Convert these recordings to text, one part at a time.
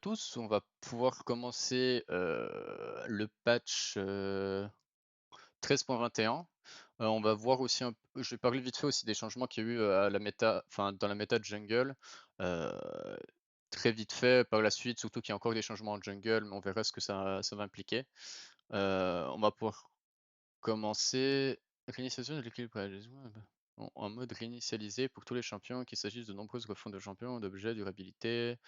tous, on va pouvoir commencer le patch 13.21. On va voir aussi je vais parler vite fait aussi des changements qu'il y a eu à la méta, enfin dans la méta de jungle. Euh, Très vite fait par la suite, surtout qu'il y a encore des changements en jungle, mais on verra ce que ça va impliquer. On va pouvoir commencer. Réinitialisation de l'équilibre en mode réinitialisé pour tous les champions, qu'il s'agisse de nombreuses refontes de champions, d'objets, durabilité.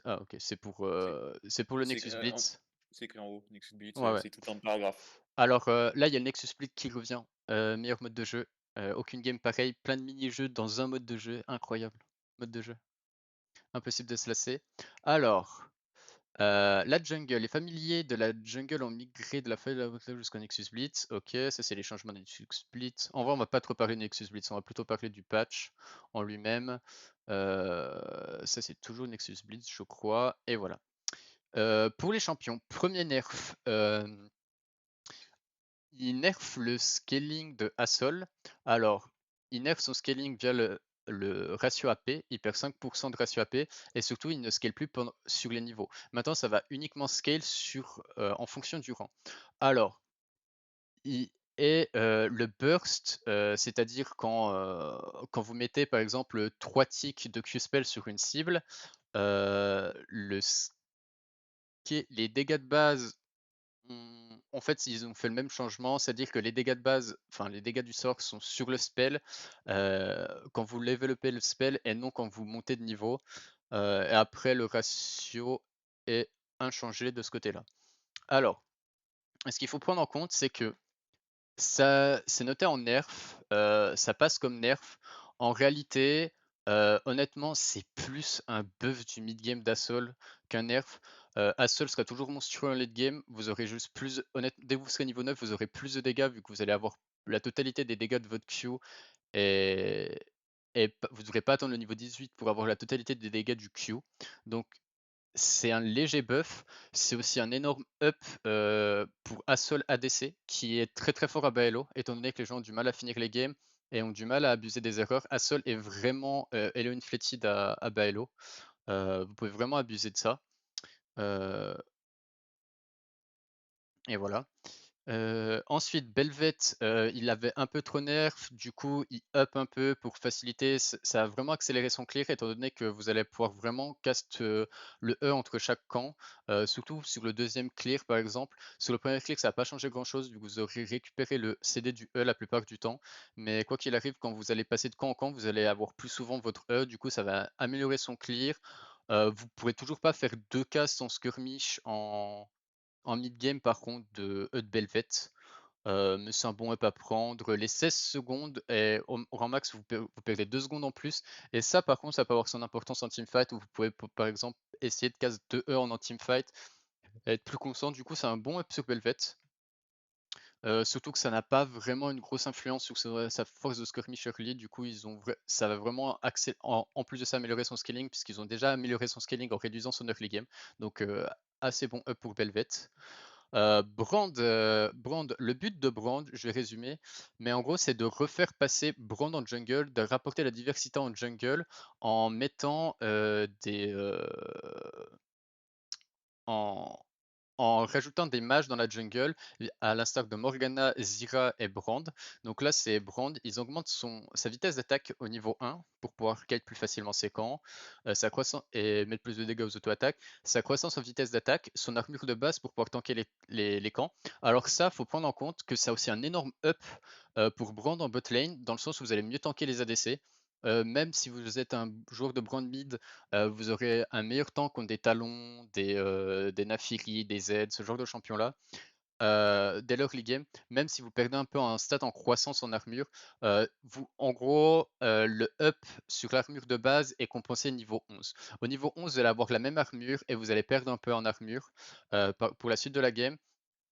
Ah ok, C'est c'est pour le c'est Nexus Blitz. c'est écrit en haut, Nexus Blitz, Ouais, ouais. c'est tout un paragraphe. Alors là, il y a le Nexus Split qui revient. Meilleur mode de jeu. Aucune game pareille. Plein de mini-jeux dans un mode de jeu. Incroyable. Mode de jeu. Impossible de se lasser. Alors, la jungle. Les familiers de la jungle ont migré de la feuille de la boucle jusqu'au Nexus Blitz. Ok, ça c'est les changements du Nexus Blitz. En vrai, on va pas trop parler du Nexus Blitz. On va plutôt parler du patch en lui-même. Ça c'est toujours Nexus Blitz, je crois. Et voilà. Pour les champions, premier nerf. Il nerf le scaling de Hassol. Alors, il nerf son scaling via le ratio AP, il perd 5% de ratio AP, et surtout il ne scale plus sur les niveaux. Maintenant, ça va uniquement scale en fonction du rang. Alors, le burst, c'est-à-dire quand vous mettez par exemple 3 ticks de Q-spell sur une cible, les dégâts de base en fait, ils ont fait le même changement, c'est-à-dire que les dégâts de base, enfin les dégâts du sort sont sur le spell quand vous levelupez le spell et non quand vous montez de niveau. Et après, le ratio est inchangé de ce côté-là. Alors, ce qu'il faut prendre en compte, c'est que ça, c'est noté en nerf, ça passe comme nerf. En réalité, honnêtement, c'est plus un buff du mid-game d'Assault qu'un nerf. Assault sera toujours monstrueux en late game. Vous aurez juste plus, dès que vous serez niveau 9, vous aurez plus de dégâts vu que vous allez avoir la totalité des dégâts de votre Q et, vous ne devrez pas attendre le niveau 18 pour avoir la totalité des dégâts du Q. Donc c'est un léger buff, c'est aussi un énorme up pour Assault ADC qui est très très fort à Baello, étant donné que les gens ont du mal à finir les games et ont du mal à abuser des erreurs. Assault est vraiment Hello Inflated à Baello. Vous pouvez vraiment abuser de ça. Euh, et voilà. Ensuite, Belvet, il avait un peu trop nerf, du coup, il up un peu pour faciliter. Ça a vraiment accéléré son clear, étant donné que vous allez pouvoir vraiment cast le E entre chaque camp, surtout sur le deuxième clear, par exemple. Sur le premier clear, ça n'a pas changé grand-chose, vu que vous aurez récupéré le CD du E la plupart du temps. Mais quoi qu'il arrive, quand vous allez passer de camp en camp, vous allez avoir plus souvent votre E, du coup, ça va améliorer son clear. Vous pourrez toujours pas faire 2 casts en skirmish en mid-game, par contre, de E de Belvet. Mais c'est un bon up à prendre. Les 16 secondes, et au rang max, vous perdez 2 secondes en plus. Et ça, par contre, ça peut avoir son importance en teamfight, où vous pouvez, par exemple, essayer de cast 2E en teamfight, et être plus constant. Du coup, c'est un bon up sur Belvet. Surtout que ça n'a pas vraiment une grosse influence sur sa force de skirmish early. Du coup, ça va vraiment en plus de ça améliorer son scaling, puisqu'ils ont déjà amélioré son scaling en réduisant son early game. Donc, assez bon up pour Belvet. Brand, le but de Brand, je vais résumer, mais en gros, c'est de refaire passer Brand en jungle, de rapporter la diversité en jungle en mettant en, en rajoutant des mages dans la jungle, à l'instar de Morgana, Zyra et Brand. Donc là, c'est Brand, ils augmentent sa vitesse d'attaque au niveau 1 pour pouvoir kite plus facilement ses camps, sa croissance et mettre plus de dégâts aux auto-attaques, sa croissance en vitesse d'attaque, son armure de base pour pouvoir tanker les camps. Alors ça, faut prendre en compte que ça a aussi un énorme up pour Brand en bot lane, dans le sens où vous allez mieux tanker les ADC. Même si vous êtes un joueur de Brand mid, vous aurez un meilleur temps contre des Talons, des Naafiri, des Z, ce genre de champions-là. Dès l'early game, même si vous perdez un peu en stat en croissance en armure, en gros, le up sur l'armure de base est compensé niveau 11. Au niveau 11, vous allez avoir la même armure et vous allez perdre un peu en armure pour la suite de la game.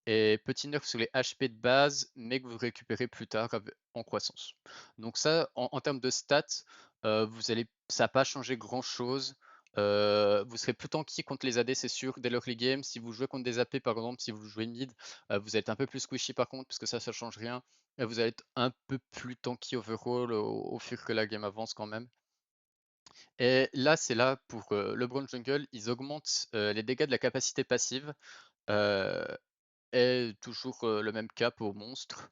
Et petit nerf sur les HP de base, mais que vous récupérez plus tard en croissance. Donc ça, en termes de stats, ça n'a pas changé grand-chose. Vous serez plus tanky contre les AD, c'est sûr, dès l'early game. Si vous jouez contre des AP, par exemple, si vous jouez mid, vous êtes un peu plus squishy par contre, parce que ça change rien. Vous allez être un peu plus tanky overall au fur que la game avance quand même. Et là, c'est là pour le Brawl Jungle, ils augmentent les dégâts de la capacité passive, euh, et toujours le même cap aux monstres.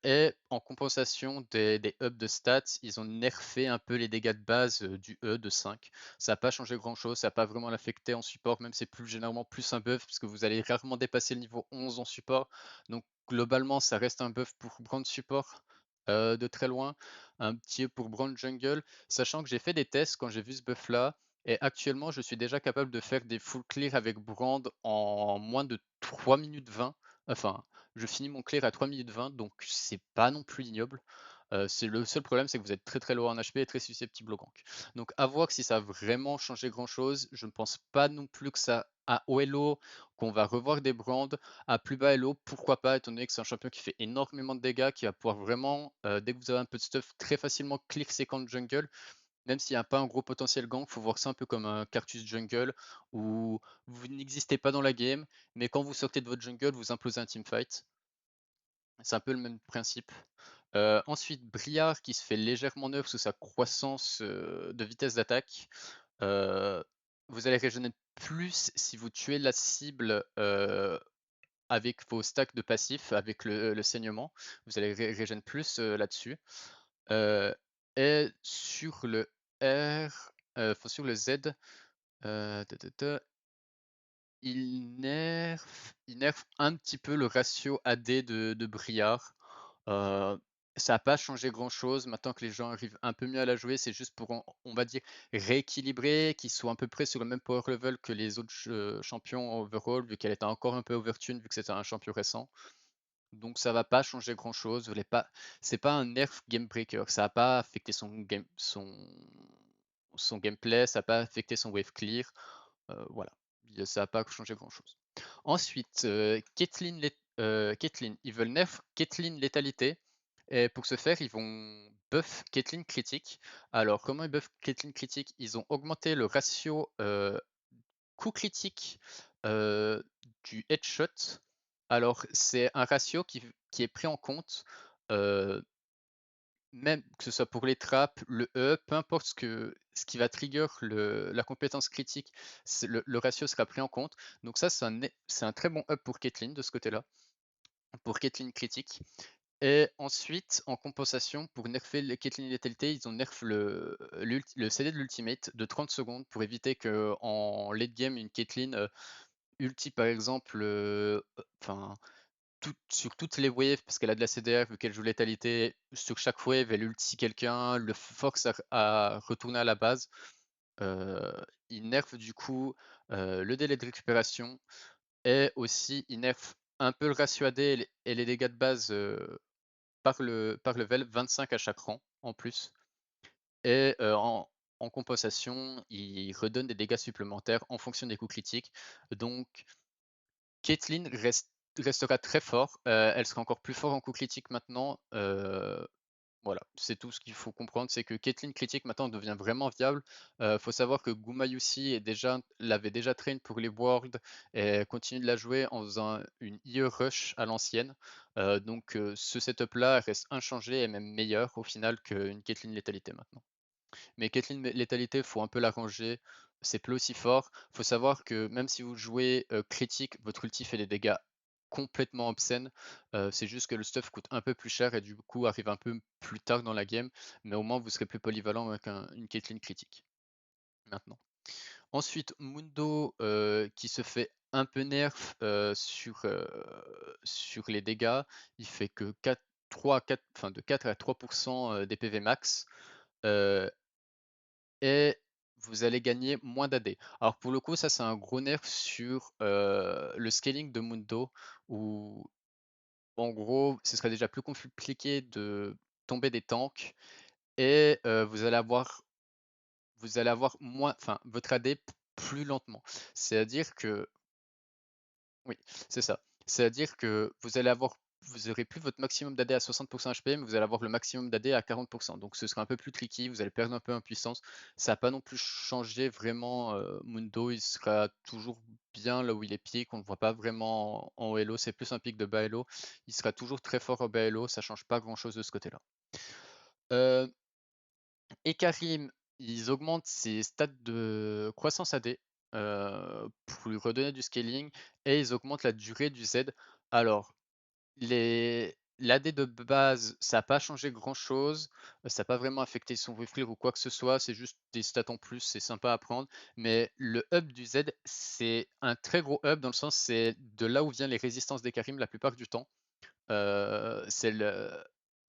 Et en compensation des ups de stats, ils ont nerfé un peu les dégâts de base du E de 5. Ça n'a pas changé grand chose, ça n'a pas vraiment l'affecté en support, même c'est plus généralement plus un buff, parce que vous allez rarement dépasser le niveau 11 en support. Donc globalement, ça reste un buff pour Brand Support de très loin, un petit pour Brand Jungle, sachant que j'ai fait des tests quand j'ai vu ce buff là, et actuellement je suis déjà capable de faire des full clear avec Brand en moins de 3 minutes 20. Enfin, je finis mon clear à 3 minutes 20, donc c'est pas non plus ignoble. C'est le seul problème, c'est que vous êtes très très low en HP et très susceptible au gank. Donc à voir si ça a vraiment changé grand chose. Je ne pense pas non plus que ça à haut elo, qu'on va revoir des brands. À plus bas elo, pourquoi pas, étant donné que c'est un champion qui fait énormément de dégâts, qui va pouvoir vraiment, dès que vous avez un peu de stuff, très facilement clear second jungle. Même s'il n'y a pas un gros potentiel gank, faut voir ça un peu comme un Cartus jungle où vous n'existez pas dans la game, mais quand vous sortez de votre jungle, vous implosez un teamfight. C'est un peu le même principe. Ensuite, Briard qui se fait légèrement nerf sous sa croissance de vitesse d'attaque. Vous allez régénérer plus si vous tuez la cible avec vos stacks de passifs, avec le saignement. Vous allez régénérer plus là-dessus. Et sur le R, enfin sur le Z, il nerf un petit peu le ratio AD de Briard. Euh, Ça n'a pas changé grand-chose. Maintenant que les gens arrivent un peu mieux à la jouer, c'est juste pour, on va dire, rééquilibrer, qu'ils soient à peu près sur le même power level que les autres champions overall, vu qu'elle était encore un peu overtune, vu que c'était un champion récent. Donc ça va pas changer grand-chose. C'est pas un nerf game breaker. Ça n'a pas affecté son gameplay, ça n'a pas affecté son wave clear. Voilà, ça n'a pas changé grand-chose. Ensuite, Caitlyn, ils veulent nerf Caitlyn létalité. Et pour ce faire, ils vont buff Caitlyn critique. Alors, comment ils buff Caitlyn critique? Ils ont augmenté le ratio coup critique du headshot. Alors, c'est un ratio qui est pris en compte, euh, même que ce soit pour les trappes, le E, peu importe ce qui va trigger la compétence critique, le ratio sera pris en compte. Donc ça, c'est un très bon up pour Caitlyn de ce côté-là, pour Caitlyn critique. Et ensuite, en compensation, pour nerfer les Caitlyn létalité, ils ont nerf le CD de l'ultimate de 30 secondes pour éviter que en late game, une Caitlyn ulti par exemple, enfin sur toutes les waves, parce qu'elle a de la CDR, vu qu'elle joue létalité, sur chaque wave, elle ulti quelqu'un, le force à retourner à la base. Il nerf du coup le délai de récupération et aussi il nerf un peu le ratio AD et les dégâts de base par level, 25 à chaque rang en plus. Et en compensation, il redonne des dégâts supplémentaires en fonction des coups critiques. Donc Caitlyn restera très fort. Elle sera encore plus forte en coup critique maintenant. Voilà, c'est tout ce qu'il faut comprendre, c'est que Caitlyn critique maintenant devient vraiment viable. Faut savoir que Gumayusi l'avait déjà train pour les Worlds et continue de la jouer en faisant une IE rush à l'ancienne. Donc ce setup là reste inchangé et même meilleur au final qu'une Caitlyn létalité maintenant. Mais Caitlyn létalité, faut un peu l'arranger. C'est plus aussi fort. Faut savoir que même si vous jouez critique, votre ulti fait des dégâts complètement obscènes. C'est juste que le stuff coûte un peu plus cher et du coup arrive un peu plus tard dans la game. Mais au moins vous serez plus polyvalent avec une Caitlyn critique. Maintenant. Ensuite, Mundo qui se fait un peu nerf sur les dégâts. Il fait que 4, enfin, de 4 à 3% des PV max. Et vous allez gagner moins d'AD. Alors pour le coup, ça c'est un gros nerf sur le scaling de Mundo, où en gros, ce serait déjà plus compliqué de tomber des tanks, et vous allez avoir moins, enfin votre AD plus lentement. C'est-à-dire que oui, c'est ça. C'est-à-dire que vous aurez plus votre maximum d'AD à 60% HP, mais vous allez avoir le maximum d'AD à 40%. Donc ce sera un peu plus tricky, vous allez perdre un peu en puissance. Ça n'a pas non plus changé vraiment Mundo, il sera toujours bien là où il est pique, on ne le voit pas vraiment en Elo, c'est plus un pic de bas Elo. Il sera toujours très fort au bas Elo, ça change pas grand chose de ce côté-là. Et Karim, ils augmentent ses stats de croissance AD pour lui redonner du scaling et ils augmentent la durée du Z. Alors, l'AD de base, ça n'a pas changé grand-chose, ça n'a pas vraiment affecté son reflex ou quoi que ce soit, c'est juste des stats en plus, c'est sympa à prendre. Mais le up du Z, c'est un très gros up dans le sens c'est de là où viennent les résistances des Karim la plupart du temps. C'est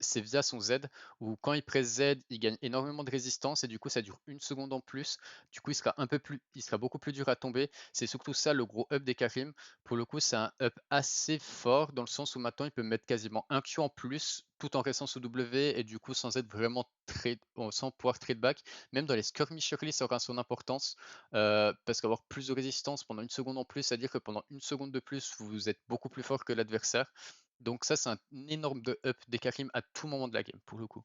c'est via son Z, où quand il presse Z, il gagne énormément de résistance et du coup ça dure une seconde en plus. Du coup il sera beaucoup plus dur à tomber. C'est surtout ça le gros up des Karim. Pour le coup, c'est un up assez fort dans le sens où maintenant il peut mettre quasiment un Q en plus tout en restant sous W et du coup sans être vraiment sans pouvoir trade back. Même dans les skirmish early, ça aura son importance parce qu'avoir plus de résistance pendant une seconde en plus, c'est-à-dire que pendant une seconde de plus, vous êtes beaucoup plus fort que l'adversaire. Donc ça, c'est un énorme de up des Karim à tout moment de la game, pour le coup.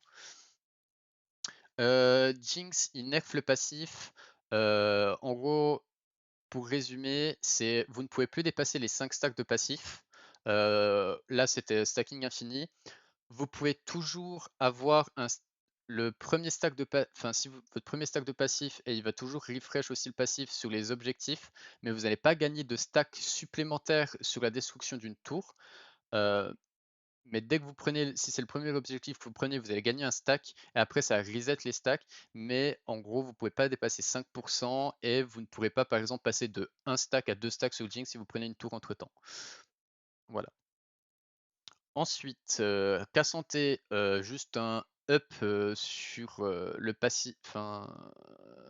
Jinx, il nerf le passif. En gros, pour résumer, c'est vous ne pouvez plus dépasser les 5 stacks de passif. Là, c'était stacking infini. Vous pouvez toujours avoir le premier stack de enfin si votre premier stack de passif et il va toujours refresh aussi le passif sur les objectifs, mais vous n'allez pas gagner de stack supplémentaire sur la destruction d'une tour. Mais dès que vous prenez, si c'est le premier objectif que vous prenez, vous allez gagner un stack et après ça reset les stacks. Mais en gros, vous ne pouvez pas dépasser 5% et vous ne pourrez pas par exemple passer de 1 stack à 2 stacks sur Jinx si vous prenez une tour entre temps. Voilà. Ensuite, Cassante, juste un up sur le passif,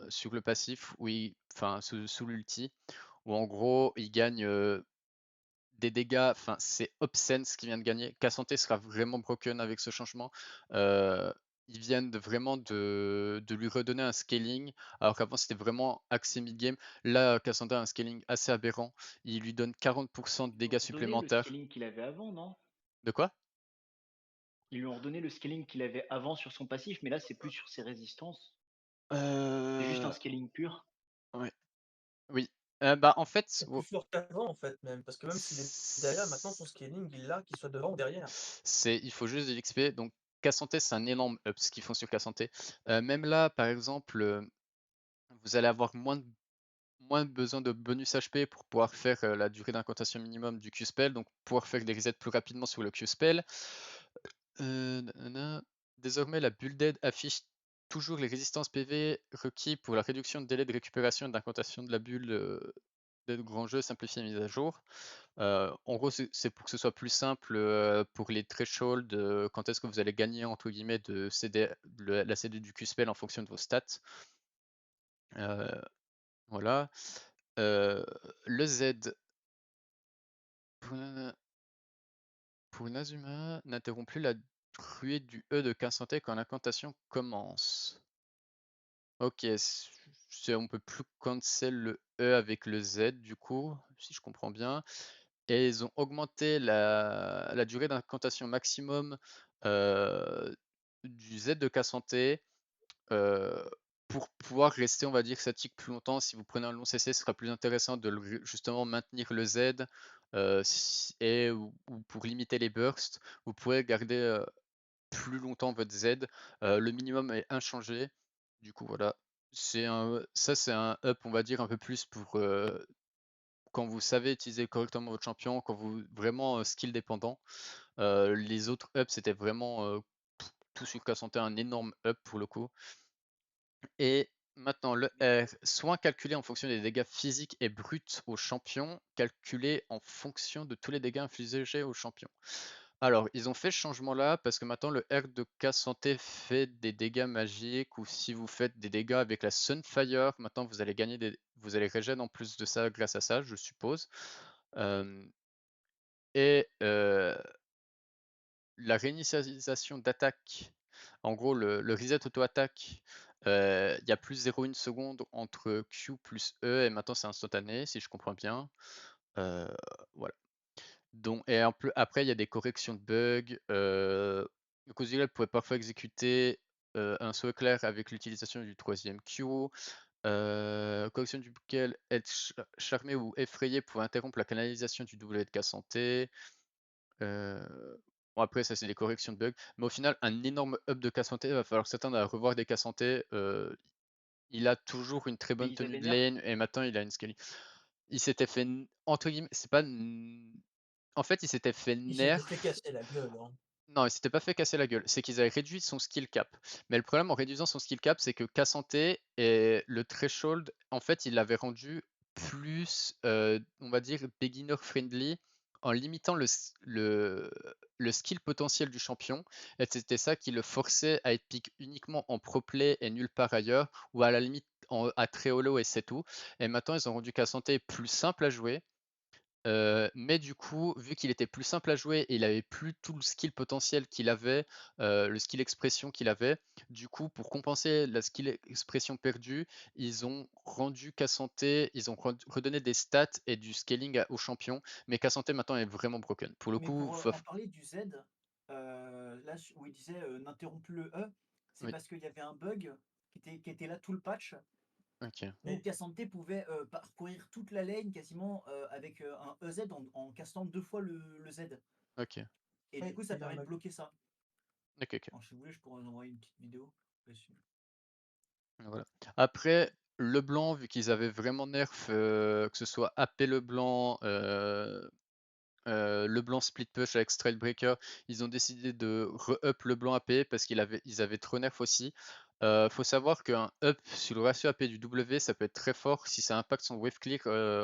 sur le passif, oui, enfin sous l'ulti, où en gros il gagne des dégâts, enfin c'est obscène ce qu'il vient de gagner. Cassante sera vraiment broken avec ce changement. Ils viennent vraiment de lui redonner un scaling, alors qu'avant c'était vraiment axé mid-game. Là, Cassante a un scaling assez aberrant. Il lui donne 40% de Ils lui ont dégâts redonné le supplémentaires. scaling qu'il avait avant, non? De quoi? Ils lui ont redonné le scaling qu'il avait avant sur son passif, mais là, c'est plus sur ses résistances. C'est juste un Euh... scaling pur. Ouais. Oui. Bah en fait, C'est plus fort qu'avant, en fait, même, parce que même s'il est derrière, maintenant son scaling, il l'a, qu'il soit devant ou derrière. il faut juste de l'XP. Donc Cassante, c'est un énorme up ce qu'ils font sur Cassante. Même là, par exemple, vous allez avoir moins besoin de bonus HP pour pouvoir faire la durée d'incantation minimum du Q-Spell, donc pouvoir faire des resets plus rapidement sur le Q-Spell. Nanana. Désormais, la bulle d'aide affiche toujours les résistances PV requis pour la réduction de délai de récupération et d'incantation de la bulle d'aide grand jeu simplifiée et mise à jour. En gros, c'est pour que ce soit plus simple pour les thresholds, quand est-ce que vous allez gagner entre guillemets de CD, la CD du Q-Spell en fonction de vos stats. Voilà. Le Z pour Nazuma n'interrompt plus la ruée du E de Cassante quand l'incantation commence. Ok, on peut plus cancel le E avec le Z du coup, si je comprends bien. Et ils ont augmenté la durée d'incantation maximum du Z de Cassante pour pouvoir rester, on va dire, statique plus longtemps. Si vous prenez un long CC, ce sera plus intéressant de justement maintenir le Z ou pour limiter les bursts, vous pouvez garder plus longtemps votre Z. Le minimum est inchangé. Du coup, voilà. Ça, c'est un up, on va dire, un peu plus pour quand vous savez utiliser correctement votre champion, quand vous vraiment skill dépendant. Les autres ups, c'était vraiment tout sur Cassante, un énorme up pour le coup. Et maintenant, le R, soin calculé en fonction des dégâts physiques et bruts au champion, calculé en fonction de tous les dégâts infligés au champion. Alors, ils ont fait ce changement-là parce que maintenant le R de cas santé fait des dégâts magiques ou si vous faites des dégâts avec la Sunfire, maintenant vous allez gagner vous allez régénérer en plus de ça grâce à ça, je suppose. Et la réinitialisation d'attaque, en gros le reset auto-attaque, il y a plus 0,1 seconde entre Q plus E et maintenant c'est instantané si je comprends bien. Voilà. Donc, et après, il y a des corrections de bugs. Kozilek pouvait parfois exécuter un saut éclair avec l'utilisation du troisième Q. Correction duquel être charmé ou effrayé pouvait interrompre la canalisation du WK santé. Bon, après, ça, c'est des corrections de bugs. Mais au final, un énorme up de cas santé. Il va falloir s'attendre à revoir des cas santé. il a toujours une très Mais bonne ils tenue avaient de nerf. lane et maintenant il a une scaling. Il s'était fait, entre guillemets, c'est pas. En fait, il s'était fait Il s'était nerf. fait casser la gueule, hein. Non, il s'était pas fait casser la gueule. C'est qu'ils avaient réduit son skill cap. Mais le problème en réduisant son skill cap, c'est que Cassante et le threshold, en fait, il l'avait rendu plus, on va dire, beginner friendly en limitant le skill potentiel du champion. Et c'était ça qui le forçait à être pick uniquement en pro play et nulle part ailleurs, ou à la limite à très holo et c'est tout. Et maintenant, ils ont rendu Cassante plus simple à jouer. Mais du coup, vu qu'il était plus simple à jouer et il avait plus tout le skill potentiel qu'il avait, le skill expression qu'il avait, du coup, pour compenser la skill expression perdue, ils ont rendu Cassante, ils ont redonné des stats et du scaling au champion, mais Cassante maintenant est vraiment broken. Pour le Mais coup, pour en parler du Z, là où il disait n'interrompt plus le E, c'est oui, parce qu'il y avait un bug qui était là tout le patch ok. où Mais Cassante pouvait parcourir toute la lane quasiment avec un EZ en castant 2 fois le Z. Ok, Et du mais coup, ça il y a un permet de mec. bloquer ça. ok, ok. Alors, si vous voulez, je pourrais vous envoyer une petite vidéo dessus. Voilà. Après, LeBlanc, vu qu'ils avaient vraiment nerf, que ce soit AP LeBlanc, LeBlanc split push avec Strikebreaker, ils ont décidé de re-up LeBlanc AP parce ils avaient trop nerf aussi. Faut savoir qu'un up sur le ratio AP du W, ça peut être très fort si ça impacte son wave clear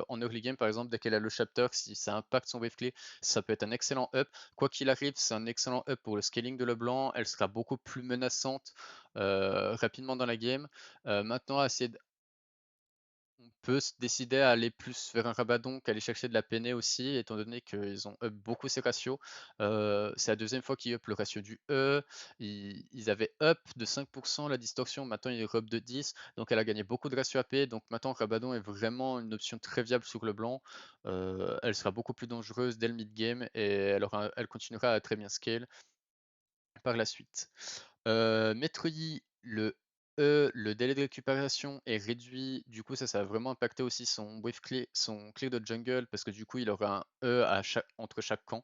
en early game par exemple, dès qu'elle a le chapter, si ça impacte son wave clear, ça peut être un excellent up. Quoi qu'il arrive, c'est un excellent up pour le scaling de LeBlanc, elle sera beaucoup plus menaçante rapidement dans la game. Maintenant, on peut se décider à aller plus vers un Rabadon qu'aller chercher de la peinée aussi, étant donné qu'ils ont up beaucoup ces ratios. C'est la deuxième fois qu'ils up le ratio du E. Ils avaient up de 5% la distorsion, maintenant ils up de 10, donc elle a gagné beaucoup de ratio AP. Donc maintenant Rabadon est vraiment une option très viable sur le blanc. Elle sera beaucoup plus dangereuse dès le mid-game et elle continuera à très bien scale par la suite. Metroid, le délai de récupération est réduit, du coup ça va vraiment impacter aussi son wave clear, son clear de jungle, parce que du coup il aura un E entre chaque camp.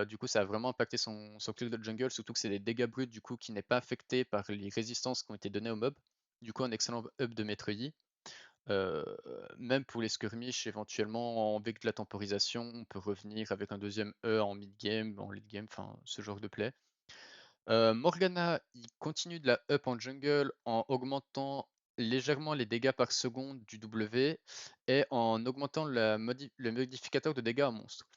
Du coup ça a vraiment impacté son clear de jungle, surtout que c'est des dégâts bruts du coup qui n'est pas affecté par les résistances qui ont été données aux mobs. Du coup un excellent up de Metroid. Même pour les skirmish, éventuellement avec de la temporisation, on peut revenir avec un deuxième E en mid-game, en late-game, enfin ce genre de play. Morgana, il continue de la up en jungle en augmentant légèrement les dégâts par seconde du W et en augmentant le modificateur de dégâts en monstre.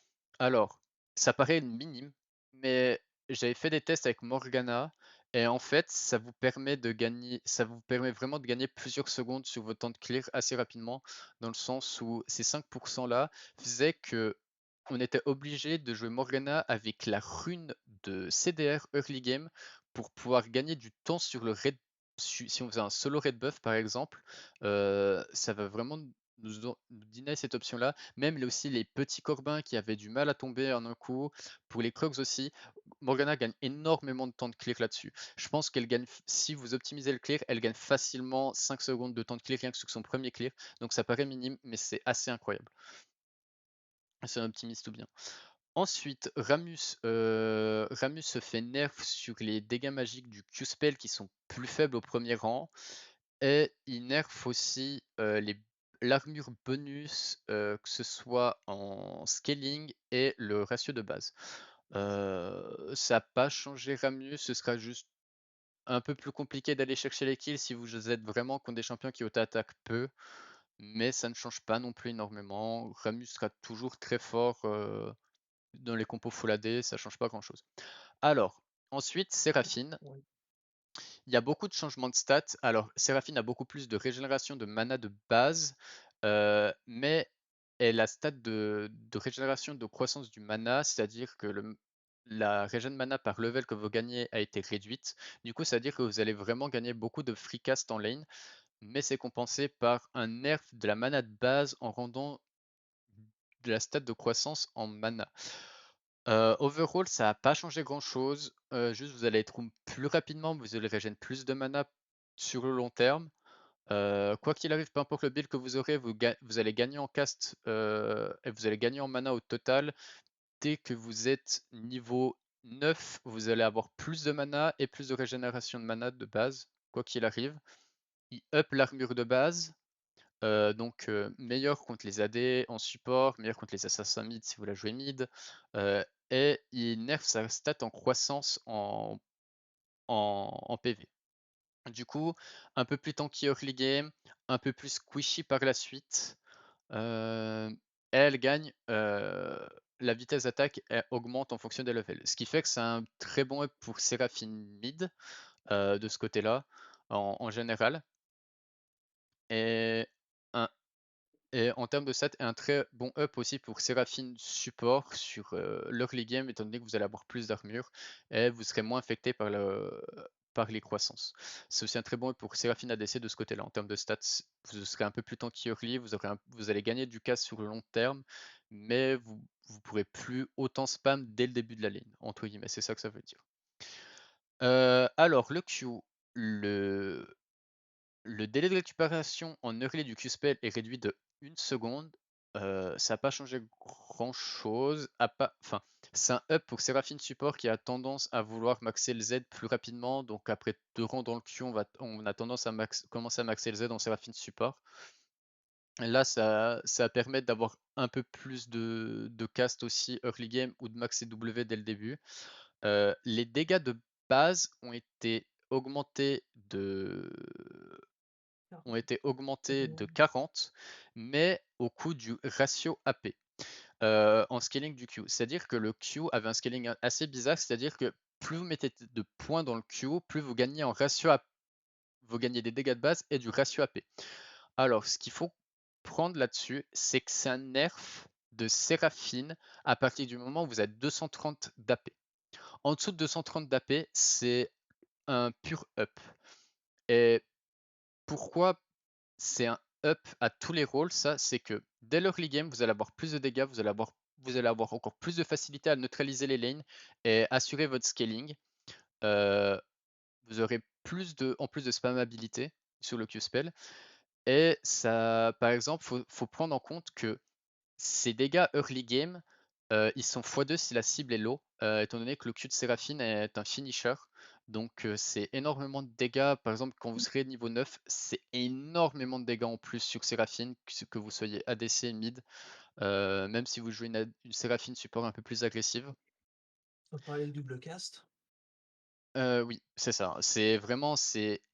Alors, ça paraît minime, mais j'avais fait des tests avec Morgana et en fait, ça vous permet vraiment de gagner plusieurs secondes sur votre temps de clear assez rapidement, dans le sens où ces 5% là faisaient que on était obligé de jouer Morgana avec la rune de CDR early game pour pouvoir gagner du temps sur le red. Si on faisait un solo red buff par exemple, ça va vraiment nous dîner cette option-là. Même aussi les petits corbins qui avaient du mal à tomber en un coup, pour les Crocs aussi, Morgana gagne énormément de temps de clear là-dessus. Je pense qu'elle gagne, si vous optimisez le clear, elle gagne facilement 5 secondes de temps de clear rien que sur son premier clear. Donc ça paraît minime, mais c'est assez incroyable. C'est un optimiste ou bien. Ensuite, Ramus se fait nerf sur les dégâts magiques du Q-Spell qui sont plus faibles au premier rang. Et il nerf aussi l'armure bonus, que ce soit en scaling et le ratio de base. Ça n'a pas changé Ramus, ce sera juste un peu plus compliqué d'aller chercher les kills si vous êtes vraiment contre des champions qui auto-attaquent peu. Mais ça ne change pas non plus énormément. Ramus sera toujours très fort dans les compos Full AD, ça change pas grand chose. Alors, ensuite, Séraphine. Oui. Il y a beaucoup de changements de stats. Alors, Séraphine a beaucoup plus de régénération de mana de base, mais elle a stat de régénération de croissance du mana, c'est-à-dire que la régène mana par level que vous gagnez a été réduite. Du coup, c'est-à-dire que vous allez vraiment gagner beaucoup de free cast en lane, mais c'est compensé par un nerf de la mana de base en rendant de la stat de croissance en mana. Overall, ça n'a pas changé grand chose. Juste, vous allez être plus rapidement, vous allez régénérer plus de mana sur le long terme. Quoi qu'il arrive, peu importe le build que vous aurez, vous allez gagner en cast et vous allez gagner en mana au total. Dès que vous êtes niveau 9, vous allez avoir plus de mana et plus de régénération de mana de base, quoi qu'il arrive. il up l'armure de base, donc meilleur contre les AD en support, meilleur contre les assassins mid si vous la jouez mid, et il nerf sa stat en croissance en PV. Du coup, un peu plus tanky early game, un peu plus squishy par la suite. Elle gagne, la vitesse d'attaque augmente en fonction des levels. Ce qui fait que c'est un très bon up pour Seraphine mid de ce côté-là, en général. Et, en termes de stats, un très bon up aussi pour Seraphine support sur l'early game, étant donné que vous allez avoir plus d'armure et vous serez moins affecté par les croissances. C'est aussi un très bon up pour Seraphine ADC de ce côté-là. En termes de stats, vous serez un peu plus tanky early, vous allez gagner du casse sur le long terme, mais vous ne pourrez plus autant spam dès le début de la lane, entre guillemets, c'est ça que ça veut dire. Alors, le Q, le délai de récupération en early du Q-spell est réduit de 1 seconde. Ça n'a pas changé grand chose. Enfin, c'est un up pour Seraphine Support qui a tendance à vouloir maxer le Z plus rapidement. Donc après 2 rangs dans le Q, on a tendance à commencer à maxer le Z en Seraphine Support. Et là, ça va permettre d'avoir un peu plus de cast aussi early game ou de maxer W dès le début. Les dégâts de base ont été augmentés de 40, mais au coût du ratio AP en scaling du Q. C'est-à-dire que le Q avait un scaling assez bizarre, c'est-à-dire que plus vous mettez de points dans le Q, plus vous gagnez en ratio AP. Vous gagnez des dégâts de base et du ratio AP. Alors, ce qu'il faut prendre là-dessus, c'est que c'est un nerf de Séraphine à partir du moment où vous êtes 230 d'AP. En dessous de 230 d'AP, c'est un pur up. Et pourquoi c'est un up à tous les rôles, ça, c'est que dès l'early game, vous allez avoir plus de dégâts, vous allez avoir encore plus de facilité à neutraliser les lanes et assurer votre scaling. Vous aurez en plus de spammabilité sur le Q-spell. Et ça, par exemple, faut prendre en compte que ces dégâts early game, ils sont x2 si la cible est low, étant donné que le Q de Séraphine est un finisher. Donc c'est énormément de dégâts. Par exemple, quand vous serez niveau 9, c'est énormément de dégâts en plus sur Séraphine, que vous soyez ADC, mid, même si vous jouez une Séraphine support un peu plus agressive. On parlait de double cast. Oui, c'est ça. C'est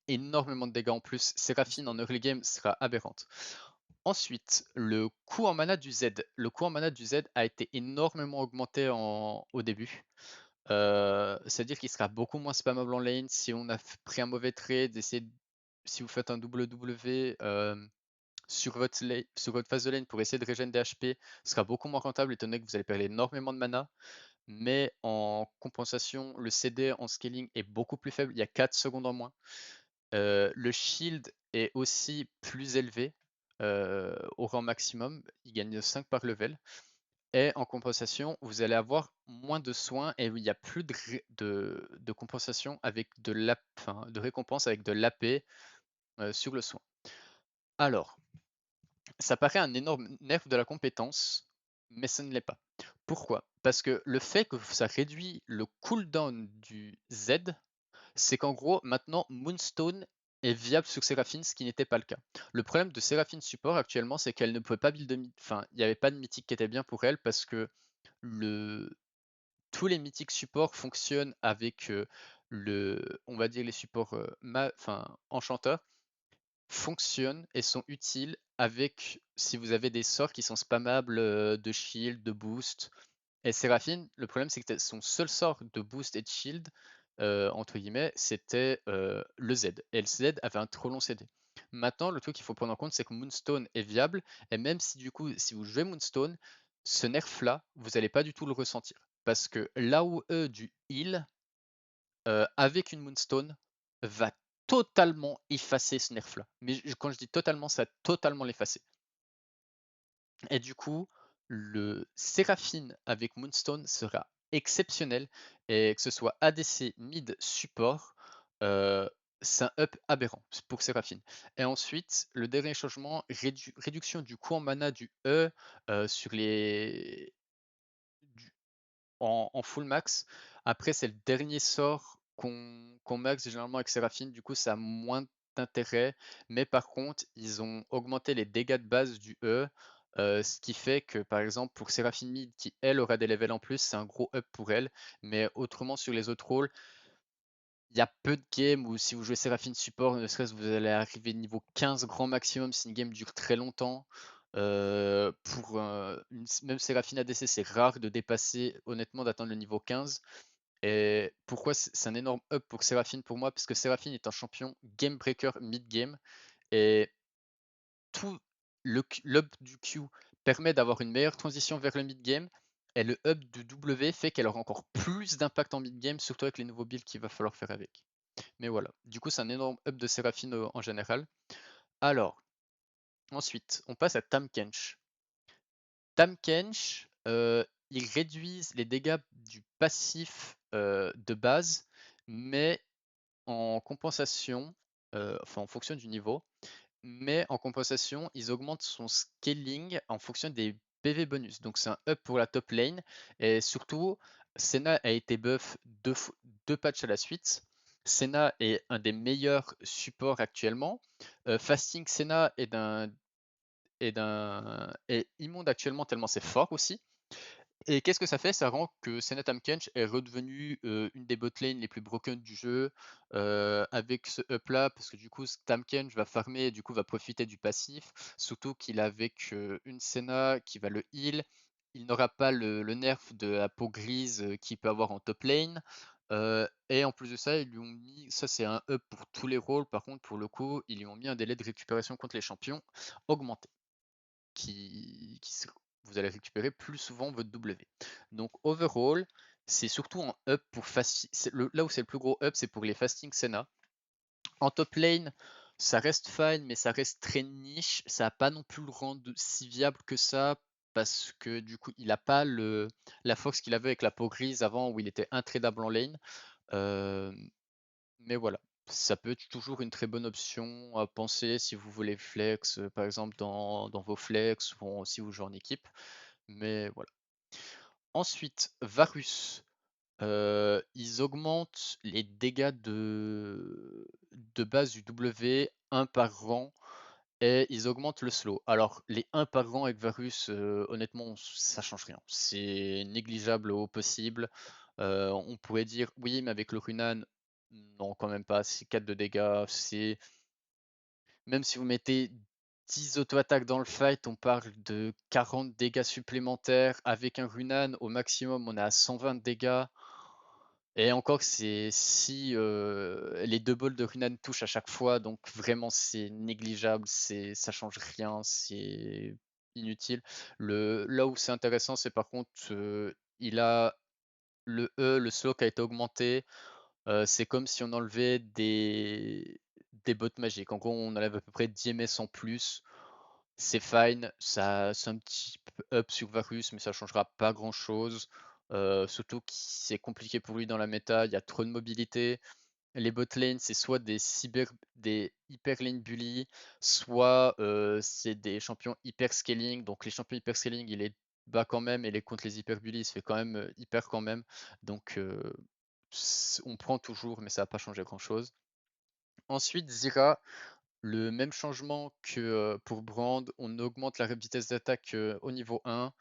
énormément de dégâts en plus. Séraphine en early game sera aberrante. Ensuite, le coût en mana du Z. Le coût en mana du Z a été énormément augmenté au début. C'est-à-dire qu'il sera beaucoup moins spammable en lane si on a pris un mauvais trade, si vous faites un WW sur votre phase de lane pour essayer de régénérer des HP, ce sera beaucoup moins rentable étant donné que vous allez perdre énormément de mana. Mais en compensation, le CD en scaling est beaucoup plus faible, il y a 4 secondes en moins. Le shield est aussi plus élevé au rang maximum, il gagne 5 par level. Et en compensation, vous allez avoir moins de soins et il n'y a plus de compensation avec de récompense avec de l'AP sur le soin. Alors, ça paraît un énorme nerf de la compétence, mais ce ne l'est pas. Pourquoi? Parce que le fait que ça réduit le cooldown du Z, c'est qu'en gros, maintenant, Moonstone est viable sur Séraphine, ce qui n'était pas le cas. Le problème de Séraphine Support actuellement, c'est qu'elle ne pouvait pas build enfin, il n'y avait pas de mythique qui était bien pour elle parce que tous les mythiques supports fonctionnent avec on va dire les supports enchanteurs, fonctionnent et sont utiles avec si vous avez des sorts qui sont spammables de shield, de boost. Et Séraphine, le problème c'est que son seul sort de boost et de shield, entre guillemets, c'était le Z. Et le Z avait un trop long CD. Maintenant, le truc qu'il faut prendre en compte, c'est que Moonstone est viable, et même si du coup, si vous jouez Moonstone, ce nerf-là, vous n'allez pas du tout le ressentir. Parce que l'AOE du heal, avec une Moonstone, va totalement effacer ce nerf-là. Mais quand je dis totalement, ça va totalement l'effacer. Et du coup, le Séraphine avec Moonstone sera exceptionnel, et que ce soit ADC, mid, support, c'est un up aberrant pour Séraphine. Et ensuite, le dernier changement, réduction du coût en mana du E sur en full max. Après, c'est le dernier sort qu'on max généralement avec Séraphine, du coup ça a moins d'intérêt, mais par contre, ils ont augmenté les dégâts de base du E, ce qui fait que, par exemple, pour Séraphine Mid, qui elle aura des levels en plus, c'est un gros up pour elle, mais autrement sur les autres rôles, il y a peu de games où si vous jouez Séraphine support, ne serait-ce que vous allez arriver niveau 15 grand maximum si une game dure très longtemps. Même Séraphine ADC, c'est rare de dépasser, honnêtement, d'atteindre le niveau 15. Et pourquoi c'est un énorme up pour Séraphine pour moi? Parce que Séraphine est un champion game breaker mid-game. Et tout l'up du Q permet d'avoir une meilleure transition vers le mid-game. Et le up du W fait qu'elle aura encore plus d'impact en mid-game, surtout avec les nouveaux builds qu'il va falloir faire avec. Mais voilà, du coup c'est un énorme up de Séraphine en général. Alors, ensuite, on passe à Tahm Kench. Tahm Kench, ils réduisent les dégâts du passif de base, mais en compensation, enfin en fonction du niveau, mais en compensation, ils augmentent son scaling en fonction des PV bonus. Donc c'est un up pour la top lane. Et surtout, Senna a été buff deux patchs à la suite. Senna est un des meilleurs supports actuellement. Fasting Senna est immonde actuellement tellement c'est fort aussi. Et qu'est-ce que ça fait? Ça rend que Senna Tahm Kench est redevenu une des botlane les plus broken du jeu avec ce up là, parce que du coup Tahm Kench va farmer et du coup va profiter du passif, surtout qu'il a avec une Senna qui va le heal, il n'aura pas le nerf de la peau grise qu'il peut avoir en top lane, et en plus de ça, ils lui ont mis, ça c'est un up pour tous les rôles, par contre pour le coup, ils lui ont mis un délai de récupération contre les champions augmenté vous allez récupérer plus souvent votre W. Donc overall, c'est surtout en up pour là où c'est le plus gros up, c'est pour les fasting Senna. En top lane, ça reste fine, mais ça reste très niche. Ça n'a pas non plus le rendre si viable que ça, parce que du coup, il n'a pas la force qu'il avait avec la peau grise avant, où il était intradable en lane. Mais voilà, ça peut être toujours une très bonne option à penser si vous voulez flex, par exemple dans vos flex ou si vous jouez en équipe. Mais voilà. Ensuite, Varus. Ils augmentent les dégâts de base du W 1 par rang et ils augmentent le slow. Alors, les 1 par rang avec Varus, honnêtement, ça change rien. C'est négligeable au possible. On pourrait dire, oui, mais avec le Runan, non, quand même pas. C'est 4 de dégâts. Même si vous mettez 10 auto-attaques dans le fight, on parle de 40 dégâts supplémentaires. Avec un Runan, au maximum, on est à 120 dégâts. Et encore, c'est si les deux balls de Runan touchent à chaque fois, donc vraiment c'est négligeable, ça change rien, c'est inutile. Là où c'est intéressant, c'est par contre, il a le slow qui a été augmenté. C'est comme si on enlevait des bots magiques. En gros, on enlève à peu près 10 MS en plus. C'est fine, c'est un petit up sur Varus, mais ça changera pas grand chose. Surtout que c'est compliqué pour lui dans la méta, il y a trop de mobilité. Les bot lane, c'est soit des hyper lane bully, soit c'est des champions hyper scaling. Donc les champions hyper scaling, il est bas quand même, et contre les hyper bully, il se fait quand même hyper quand même. Donc on prend toujours, mais ça va pas changer grand chose. Ensuite, Zira, le même changement que pour Brand, on augmente la vitesse d'attaque au niveau 1.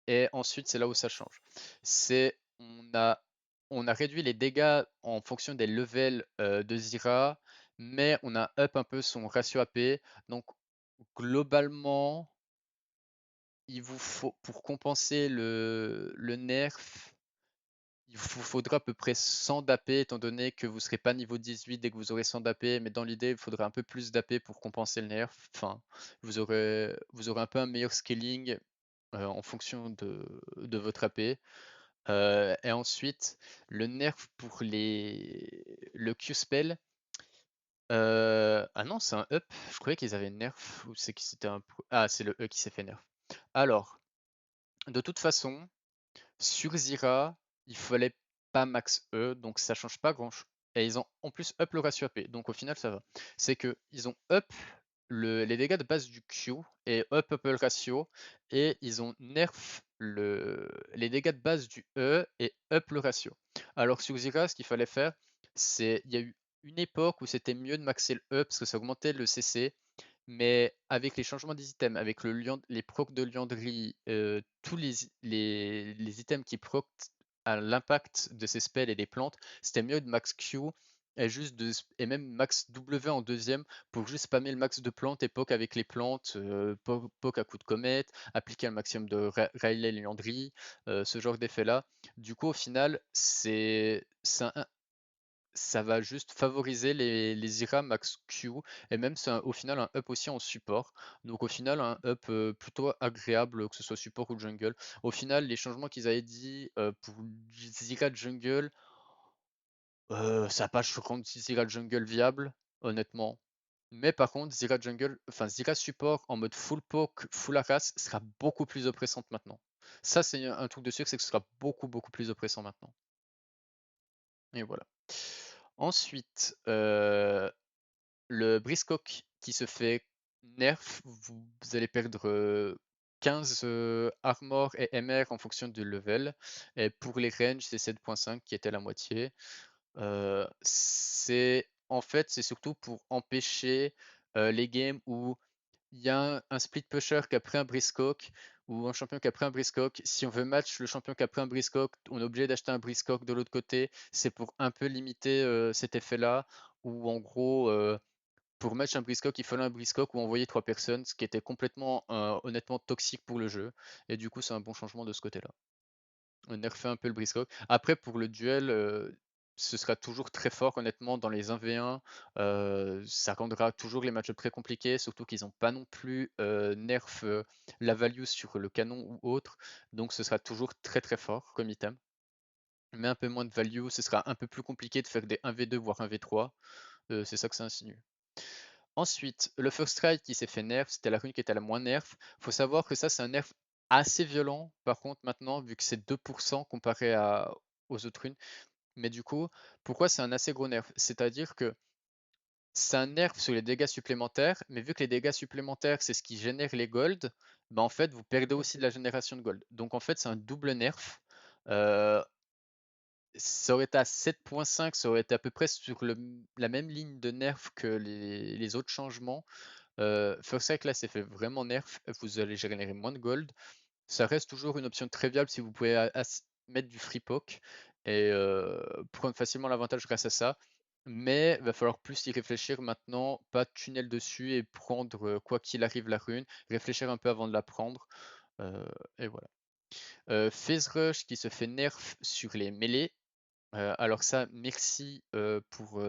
Et ensuite, c'est là où ça change. On a réduit les dégâts en fonction des levels de Zira, mais on a up un peu son ratio AP. Donc globalement, il vous faut, pour compenser le nerf, il vous faudra à peu près 100 d'AP, étant donné que vous ne serez pas niveau 18 dès que vous aurez 100 d'AP, mais dans l'idée, il faudra un peu plus d'AP pour compenser le nerf. Enfin, vous aurez un peu un meilleur scaling en fonction de votre AP. Et ensuite, le nerf pour le Q-spell. Ah non, c'est un up. Je croyais qu'ils avaient nerf. Ou c'est que c'était un. Ah, c'est le E qui s'est fait nerf. Alors, de toute façon, sur Zira, il fallait pas max E, donc ça change pas grand chose. Et ils ont en plus up le ratio AP, donc au final ça va. C'est que ils ont up les dégâts de base du Q et up le ratio, et ils ont nerf les dégâts de base du E et up le ratio. Alors sur Zira, ce qu'il fallait faire, c'est il y a eu une époque où c'était mieux de maxer le E parce que ça augmentait le CC, mais avec les changements des items, avec les procs de lianderie, tous les items qui proc à l'impact de ces spells et des plantes, c'était mieux de max Q et même max W en deuxième pour juste spammer le max de plantes et poke avec les plantes, poke à coup de comète, appliquer un maximum de Rayleigh lianderie, ce genre d'effet là. Du coup, au final, ça va juste favoriser les IRA max Q et même c'est au final un up aussi en support. Donc au final un up plutôt agréable que ce soit support ou jungle. Au final les changements qu'ils avaient dit pour Zira jungle, ça n'a pas rendu Zira jungle viable honnêtement. Mais par contre Zira jungle, enfin Zira support en mode full poke, full harass sera beaucoup plus oppressante maintenant. Ça c'est un truc de sûr, c'est que ce sera beaucoup plus oppressant maintenant. Et voilà. Ensuite, le Briscock qui se fait nerf, vous allez perdre 15 armor et MR en fonction du level. Et pour les ranges, c'est 7.5 qui était la moitié. En fait, c'est surtout pour empêcher les games où il y a un split pusher qui a pris un Briscock ou un champion qui a pris un Briscock. Si on veut match le champion qui a pris un Briscock, on est obligé d'acheter un Briscock de l'autre côté. C'est pour un peu limiter cet effet-là. Ou en gros, pour match un Briscock, il fallait un Briscock ou envoyer 3 personnes, ce qui était complètement, honnêtement, toxique pour le jeu. Et du coup, c'est un bon changement de ce côté-là. On nerfait un peu le Briscock. Après, pour le duel, ce sera toujours très fort, honnêtement, dans les 1v1. Ça rendra toujours les matchs très compliqués, surtout qu'ils n'ont pas non plus nerf la value sur le canon ou autre. Donc ce sera toujours très fort comme item. Mais un peu moins de value, ce sera un peu plus compliqué de faire des 1v2 voire 1v3. C'est ça que ça insinue. Ensuite, le First Strike qui s'est fait nerf, c'était la rune qui était la moins nerf. Faut savoir que ça, c'est un nerf assez violent, par contre, maintenant, vu que c'est 2% comparé aux autres runes. Mais du coup, pourquoi c'est un assez gros nerf? C'est-à-dire que c'est un nerf sur les dégâts supplémentaires, mais vu que les dégâts supplémentaires, c'est ce qui génère les gold, bah en fait, vous perdez aussi de la génération de gold. Donc en fait, c'est un double nerf. Ça aurait été à 7.5, ça aurait été à peu près sur la même ligne de nerf que les autres changements. First Strike là, c'est fait vraiment nerf, vous allez générer moins de gold. Ça reste toujours une option très viable si vous pouvez mettre du free poke et prendre facilement l'avantage grâce à ça. Mais il va falloir plus y réfléchir maintenant, pas tunnel dessus et prendre quoi qu'il arrive la rune, réfléchir un peu avant de la prendre. Et voilà. Phase Rush qui se fait nerf sur les mêlées. Alors ça, merci pour...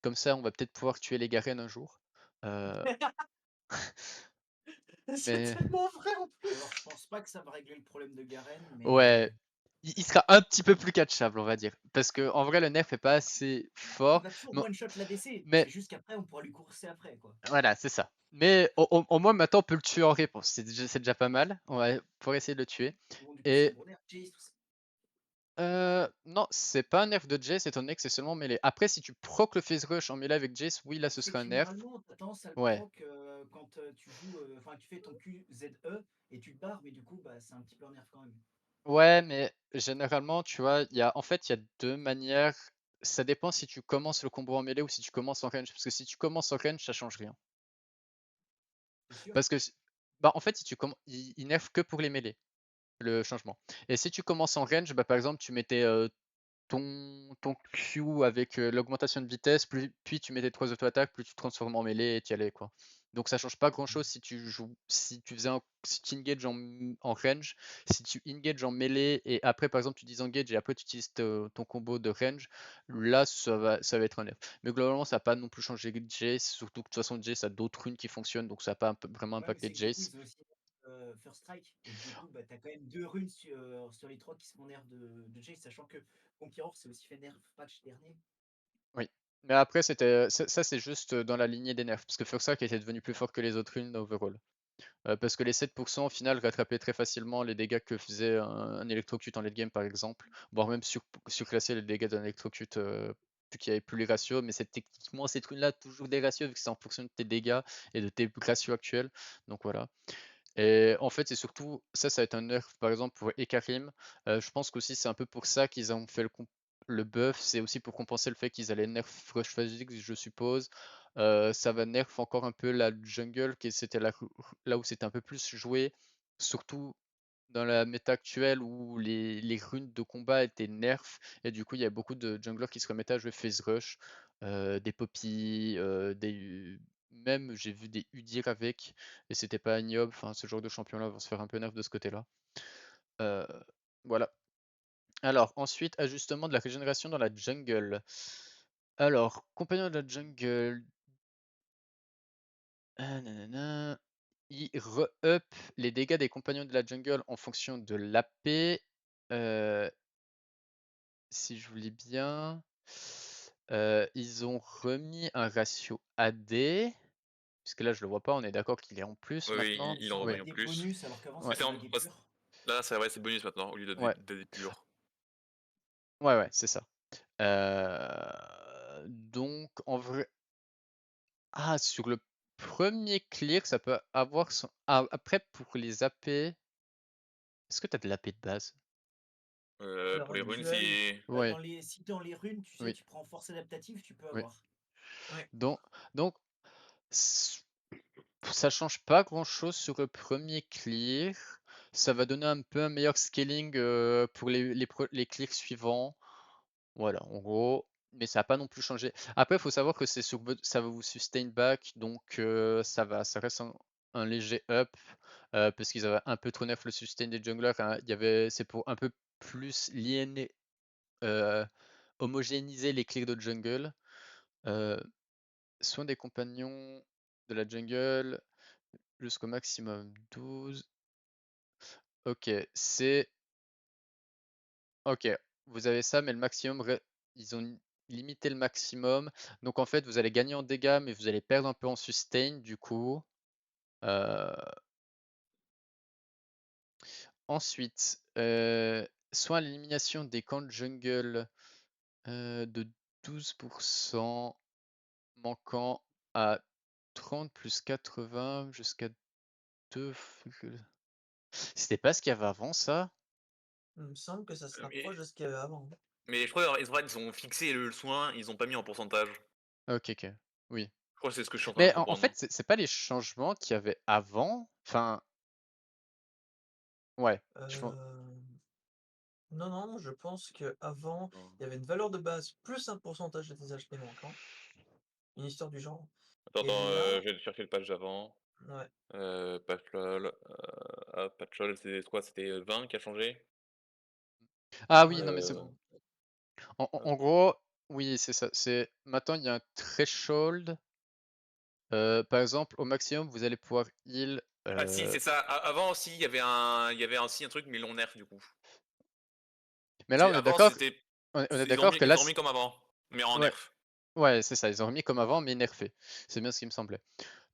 Comme ça, on va peut-être pouvoir tuer les Garen un jour. C'est Mais tellement vrai en plus. Alors, je pense pas que ça va régler le problème de Garen, mais ouais, il sera un petit peu plus catchable, on va dire. Parce que en vrai, le nerf est pas assez il fort. va toujours Mais, one-shot l'ADC. mais C'est juste qu'après, on pourra lui courser après, quoi. voilà, c'est ça. Mais au moins, maintenant, on peut le tuer en réponse. C'est déjà pas mal. On va pouvoir essayer de le tuer. Bon, du coup, c'est un Et gros nerf. Jace, tout ça. non, c'est pas un nerf de Jace, étant donné que c'est seulement mêlée. Après, si tu proc le phase rush en mêlée avec Jace, oui, là, ce C'est serait que un nerf. généralement, t'as tendance à le Ouais. proc quand tu joues, enfin, tu fais ton QZE et tu te barres, mais du coup, bah, c'est un petit peu un nerf quand même. Ouais, mais généralement, tu vois, en fait, il y a deux manières. Ça dépend si tu commences le combo en mêlée ou si tu commences en range. Parce que si tu commences en range, ça change rien. C'est sûr. Parce que, bah, en fait, si tu il nerf que pour les mêlées, le changement. Et si tu commences en range, bah, par exemple, tu mettais ton Q avec l'augmentation de vitesse, puis tu mettais 3 auto-attaques, plus tu te transformes en mêlée et tu y allais, quoi. Donc ça change pas grand chose si tu joues, si tu faisais si tu engages en range, si tu engages en mêlée et après par exemple tu disengage et après tu utilises ton combo de range, là ça va être un nerf. Mais globalement ça n'a pas non plus changé Jace, surtout que de toute façon Jace a d'autres runes qui fonctionnent donc ça n'a pas vraiment Le problème, impacté c'est que du coup, Jace. ils ont aussi First Strike. Et du coup, bah, t'as quand même 2 runes sur les 3 qui se font nerf de Jace, sachant que Conqueror s'est aussi fait nerf patch dernier. Oui. Mais après ça c'est juste dans la lignée des nerfs, parce que Fursac était devenu plus fort que les autres runes overall. Parce que les 7% au final rattrapaient très facilement les dégâts que faisait un électrocute en late game par exemple, voire même surclasser les dégâts d'un électrocute vu qu'il n'y avait plus les ratios, mais c'est techniquement cette rune là toujours des ratios vu que c'est en fonction de tes dégâts et de tes ratios actuels. Donc voilà. Et en fait c'est surtout ça va être un nerf par exemple pour Ekarim. Je pense qu'aussi c'est un peu pour ça qu'ils ont fait le buff, c'est aussi pour compenser le fait qu'ils allaient nerf Rush Physics, je suppose. Ça va nerf encore un peu la jungle, qui c'était là où c'était un peu plus joué, surtout dans la méta actuelle où les runes de combat étaient nerf, et du coup il y a beaucoup de junglers qui se remettaient à jouer Phase Rush, des Poppy, même j'ai vu des Udyr avec, et c'était pas ignoble, enfin ce genre de champions-là vont se faire un peu nerf de ce côté-là. Voilà. Alors, ensuite, ajustement de la régénération dans la jungle. Alors, compagnon de la jungle. Nanana. Il re-up les dégâts des compagnons de la jungle en fonction de l'AP. Si je vous lis bien. Ils ont remis un ratio AD. Puisque là, je le vois pas, on est d'accord qu'il est en plus Oui, maintenant. il en Sur remet Ouais. en des plus. bonus, alors qu'avant Ouais. c'était en en- AD bah, pur. Là, c'est vrai, c'est bonus maintenant, au lieu Ouais. d'être pur. Ouais, c'est ça. Donc, en vrai. Ah, sur le premier clear, ça peut avoir son. Ah, après, pour les AP. Est-ce que tu as de l'AP de base? Pour l'heure les runes, actuelle, c'est. Bah, Ouais, si dans les runes, tu sais, oui, tu prends force adaptative, tu peux oui. avoir. Ouais. Donc, s- ça change pas grand-chose sur le premier clear. Ça va donner un peu un meilleur scaling pour les clears suivants. Voilà, en gros. Mais ça n'a pas non plus changé. Après, il faut savoir que ça va vous sustain back, donc ça reste un léger up, parce qu'ils avaient un peu trop nerf le sustain des junglers, hein. C'est pour un peu plus homogénéiser les clears de jungle. Soin des compagnons de la jungle jusqu'au maximum 12. Ok, Ok, vous avez ça, mais le maximum, ils ont limité le maximum. Donc en fait, vous allez gagner en dégâts, mais vous allez perdre un peu en sustain du coup. Euh, Ensuite, soin à l'élimination des camps de jungle de 12%, manquant à 30 plus 80 jusqu'à 2. C'était pas ce qu'il y avait avant ça? Il me semble que ça se Mais, rapproche de ce qu'il y avait avant. mais je crois en fait, ils ont fixé le soin, ils ont pas mis en pourcentage. Ok, ok, oui. Je crois que c'est ce que je suis en train de Mais en comprendre. fait, c'est pas les changements qu'il y avait avant. Enfin, ouais. Je pense. Non, non, je pense qu'avant, Non. il y avait une valeur de base plus un pourcentage de tes HP manquants. Une histoire du genre. Et Attends, là, je vais chercher le patch d'avant. ouais. Patch LOL. Patch LOL, c'était quoi? C'était 20 qui a changé? Ah oui, non, mais c'est. Euh, En gros, oui, c'est ça. Maintenant, il y a un threshold. Par exemple, au maximum, vous allez pouvoir heal. Ah si, c'est ça. Avant aussi, il y avait aussi un truc, mais ils l'ont nerf du coup. Mais là, on est Avant, d'accord. c'était. On est d'accord que Ils là, ont remis comme avant, mais en ouais, nerf. ouais, c'est ça. Ils ont remis comme avant, mais nerfé. C'est bien ce qui me semblait.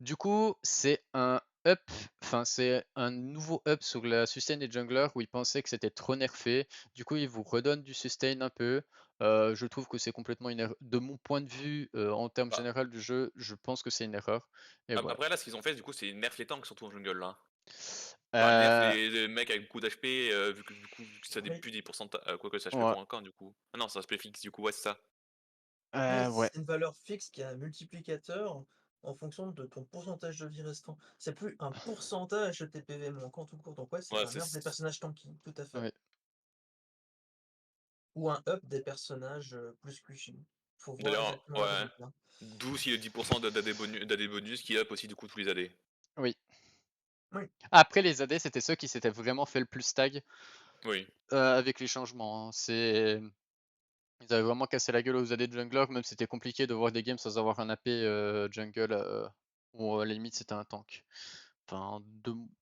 Du coup, c'est un up, enfin c'est un nouveau up sur la sustain des junglers où ils pensaient que c'était trop nerfé. Du coup, ils vous redonnent du sustain un peu. Je trouve que c'est complètement une erreur. De mon point de vue, en termes Bah, général du jeu, je pense que c'est une erreur. Et voilà. Après, là, ce qu'ils ont fait, du coup, c'est nerf les tanks, surtout en jungle là. Enfin, nerf Euh, les mecs avec beaucoup d'HP, vu que ça n'est Oui. plus des pourcentages. Quoique ça HP ouais, pour un camp, du coup. Ah non, c'est un HP fixe, du coup, ouais, c'est ça. Oui, ouais. c'est une valeur fixe qui a un multiplicateur en fonction de ton pourcentage de vie restant. C'est plus un pourcentage de tes PV manquants tout court. Donc ouais, c'est Ouais, un nerf des personnages tanky, tout à fait. Ouais. Ou un up des personnages plus squishy. Faut voir D'ailleurs, exactement le ouais. résultat. D'où si le 10% d'AD bonus qui up aussi, du coup, tous les AD. Oui. Oui. Après, les AD, c'était ceux qui s'étaient vraiment fait le plus tag Oui. avec les changements, hein. Ils avaient vraiment cassé la gueule aux AD de jungler, même si c'était compliqué de voir des games sans avoir un AP jungle, ou à la limite c'était un tank. Enfin,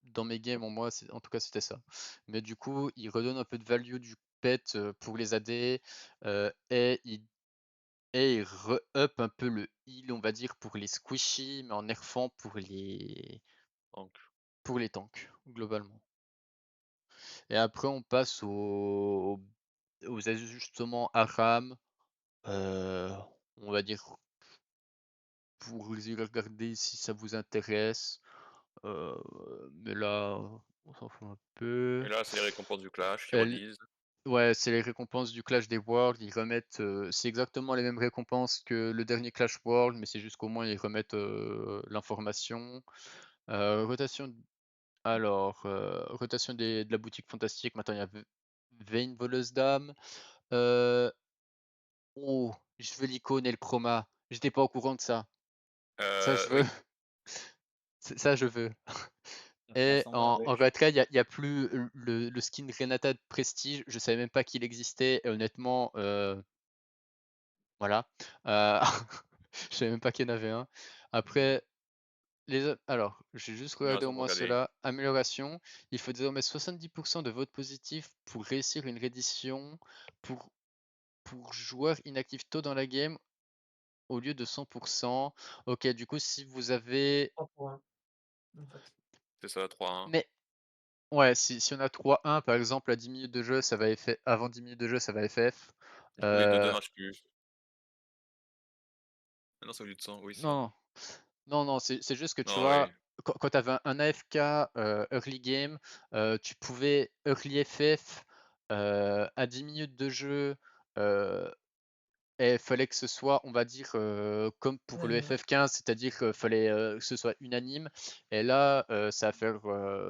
dans mes games, moi, en tout cas, c'était ça. Mais du coup, ils redonnent un peu de value du pet pour les AD, et ils re-up un peu le heal, on va dire, pour les squishy, mais en nerfant Donc, pour les tanks, globalement. Et après, on passe aux ajustements ARAM. On va dire pour y regarder si ça vous intéresse. Mais là, on s'en fout un peu. et là, c'est les récompenses du clash qui Elle- redisent. Ouais, c'est les récompenses du Clash des Worlds. Ils remettent, c'est exactement les mêmes récompenses que le dernier Clash World, mais c'est juste qu'au moins ils remettent l'information. Rotation. Alors, rotation de la boutique fantastique. Maintenant, il y a Vayne voleuse d'âme. Oh, je veux l'icône et le chroma. J'étais pas au courant de ça. Ça, je veux. Oui. Ça, je veux. Et en retrait, il y a plus le skin Renata de Prestige. Je savais même pas qu'il existait. Et honnêtement, voilà. Je savais même pas qu'il y en avait un. Après, alors, j'ai juste Non, regardé c'est au en train de moins regarder. cela. Amélioration. Il faut désormais 70% de votes positifs pour réussir une reddition pour joueurs inactifs tôt dans la game au lieu de 100%. Ok, du coup, si vous avez. 3 pour 1, en fait. C'est ça, 3-1. Mais ouais, si on a 3-1, par exemple, à 10 minutes de jeu, ça va FF. Avant 10 minutes de jeu, ça va FF. Je connais 2 matchs plus. Ah non, c'est au lieu de 100, oui, c'est ça. Non, non, c'est juste que tu Non, oui. vois, quand tu avais un AFK early game, tu pouvais early FF à 10 minutes de jeu. Et il fallait que ce soit, on va dire, comme pour le Unanime. FF15, c'est-à-dire qu'il fallait que ce soit unanime. Et là, ça va faire.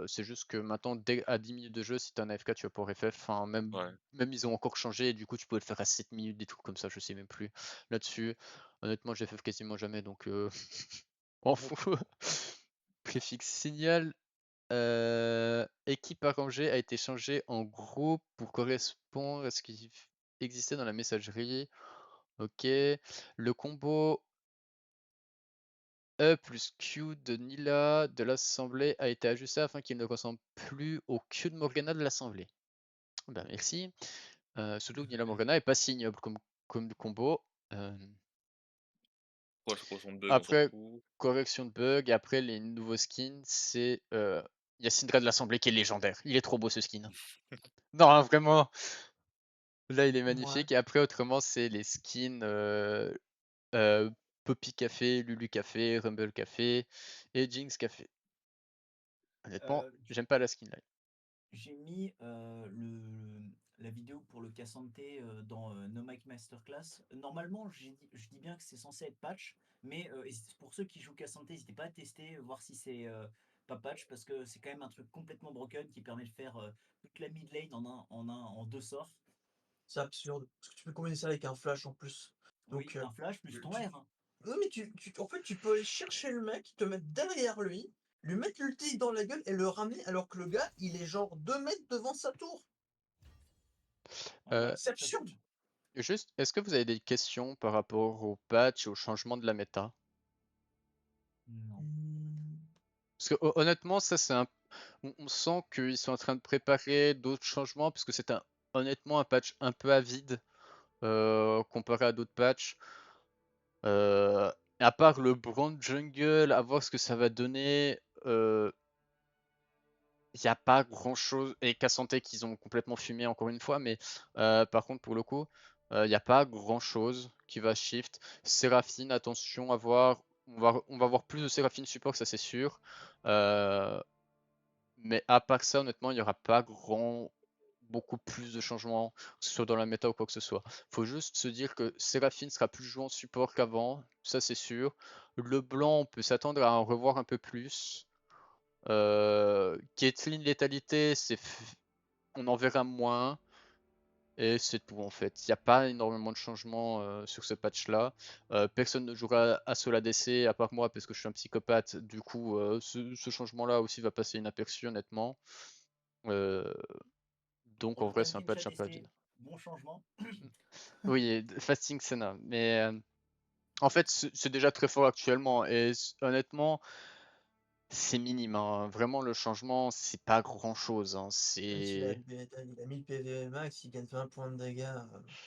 C'est juste que maintenant, dès à 10 minutes de jeu, si tu as un AFK, tu vas pouvoir FF. Enfin, Ouais. même ils ont encore changé. Et du coup, tu peux le faire à 7 minutes, des trucs comme ça. Je sais même plus là-dessus. Honnêtement, j'ai FF quasiment jamais. Donc, on fout. Préfixe signal. Équipe arrangée a été changé en groupe pour correspondre à ce qui existait dans la messagerie. Ok. Le combo E plus Q de Nila de l'assemblée a été ajusté afin qu'il ne ressemble plus au Q de Morgana de l'assemblée. Ben, merci. Surtout que Nila Morgana est pas si ignoble comme combo. Correction de bug, on s'en Après, fout. correction de bug. Et après, les nouveaux skins, c'est. Il y a Syndra de l'assemblée qui est légendaire. Il est trop beau ce skin. Non, hein, vraiment. Là, il est Ouais. magnifique. Et après, autrement, c'est les skins Poppy Café, Lulu Café, Rumble Café et Jinx Café. Honnêtement, j'aime pas la skin line. J'ai mis la vidéo pour le Cassante dans No Mic Masterclass. Normalement, je dis bien que c'est censé être patch, mais pour ceux qui jouent Cassante, n'hésitez pas à tester, voir si c'est pas patch, parce que c'est quand même un truc complètement broken qui permet de faire toute la mid lane en 2 sorts. C'est absurde, parce que tu peux combiner ça avec un flash en plus. Oui, Donc, un flash plus ton tu R. non mais en fait, tu peux aller chercher le mec, te mettre derrière lui mettre l'ulti dans la gueule et le ramener alors que le gars, il est genre 2 mètres devant sa tour. Euh, C'est absurde. Juste, est-ce que vous avez des questions par rapport au patch et au changement de la méta? Non. Parce que honnêtement, ça c'est on sent qu'ils sont en train de préparer d'autres changements parce que c'est honnêtement un patch un peu avide comparé à d'autres patchs. À part le Brand Jungle, à voir ce que ça va donner, il n'y a pas grand chose. Et Cassante qu'ils ont complètement fumé encore une fois, mais par contre, pour le coup, il n'y a pas grand chose qui va shift. Séraphine, attention à voir. On va voir plus de Séraphine support, ça c'est sûr. Mais à part ça, honnêtement, il n'y aura pas beaucoup plus de changements, que ce soit dans la méta ou quoi que ce soit. Faut juste se dire que Séraphine sera plus joué en support qu'avant, ça c'est sûr. Le blanc, on peut s'attendre à en revoir un peu plus. Caitlyn létalité, on en verra moins. Et c'est tout en fait. Il n'y a pas énormément de changements sur ce patch-là. Personne ne jouera à Sol ADC à part moi parce que je suis un psychopathe. Du coup, ce changement-là aussi va passer inaperçu honnêtement. Donc en vrai, c'est un patch un peu ADC, vide. bon changement. Oui, et Fasting Senna. Mais en fait, c'est déjà très fort actuellement. Et honnêtement, c'est minime, hein. Vraiment, le changement, c'est pas grand-chose, hein. Même s'il a, C'est. il a 1000 PV max, il gagne 20 points de dégâts.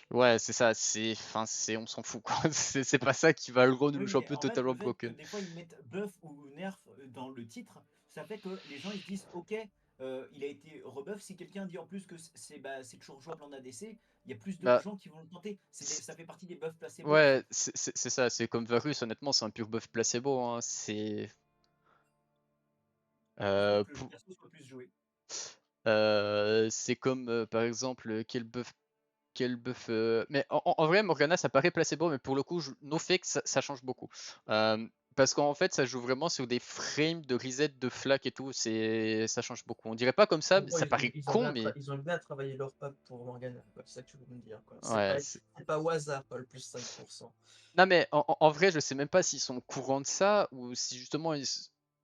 Ouais, c'est ça. Enfin, on s'en fout, quoi. C'est pas ça qui va le rendre le Oui, mais champion en fait, totalement le fait que broken. des fois ils mettent buff ou nerf dans le titre, ça fait que les gens ils se disent ok, il a été rebuff. Si quelqu'un dit en plus que c'est toujours jouable en ADC, il y a plus de Bah, gens qui vont le tenter. Ça fait partie des buffs placebo en ouais, fait. c'est ça. C'est comme Varus, honnêtement, c'est un pur buff placebo, hein. Juste pour que le Pour- perso soit plus joué. C'est comme par exemple quel buff. Mais en vrai, Morgana, ça paraît placebo, mais pour le coup, no fake, ça change beaucoup. Parce qu'en fait, ça joue vraiment sur des frames de reset, de flac et tout. Ça change beaucoup. On dirait pas comme ça, En mais gros, ça paraît con, mais ils ont bien travaillé leur pack pour Morgana, quoi. C'est ça que tu veux me dire, quoi. ouais. C'est pas au hasard, quoi, le plus 5%. Non, mais en vrai, je sais même pas s'ils sont au courant de ça ou si justement